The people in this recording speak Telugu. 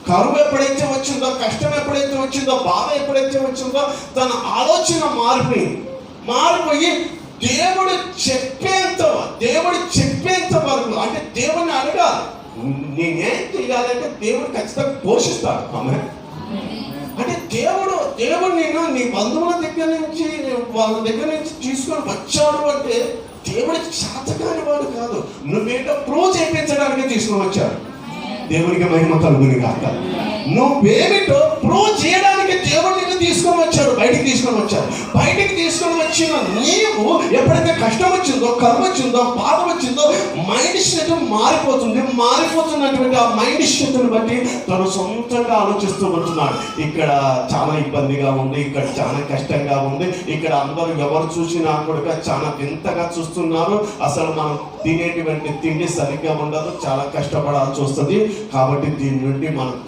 కరువు ఎప్పుడైతే వచ్చిందో, కష్టం ఎప్పుడైతే వచ్చిందో, బాధ ఎప్పుడైతే వచ్చిందో, తన ఆలోచన మారిపోయి దేవుడు చెప్పేంత వరకు, అంటే దేవుని అడగాలి. నేనేం చేయాలంటే దేవుడు ఖచ్చితంగా పోషిస్తాడు. ఆమె అంటే దేవుడు నేను నీ బంధువుల దగ్గర నుంచి, వాళ్ళ దగ్గర నుంచి తీసుకొని వచ్చాడు అంటే దేవుడికి చేతకాని వాడు కాదు. నువ్వేంటో ప్రూవ్ చేయించడానికి తీసుకొని వచ్చాడు. దేవునికి మహిమ కలుగుని కాక. నువ్వేమిటో ప్రూవ్ చేయడానికి దేవుడు నిన్ను తీసుకొని వచ్చాడు, బయటికి తీసుకొని వచ్చాడు. బయటికి తీసుకొని వచ్చిన నీవు ఎప్పుడైతే కష్టం వచ్చిందో, కరువు వచ్చిందో, బాధ వచ్చిందో, మైండ్ సెట్ మారిపోతున్నటువంటి ఆ మైండ్ సెట్ని బట్టి తను సొంతంగా ఆలోచిస్తూ ఉంటున్నాడు. ఇక్కడ చాలా ఇబ్బందిగా ఉంది, ఇక్కడ చాలా కష్టంగా ఉంది, ఇక్కడ అందరూ ఎవరు చూసినా కూడా చాలా వింతగా చూస్తున్నారు, అసలు మనం తినేటువంటి తిండి సరిగ్గా ఉండదు, చాలా కష్టపడాల్సి వస్తుంది. కాబట్టి దీని నుండి మనం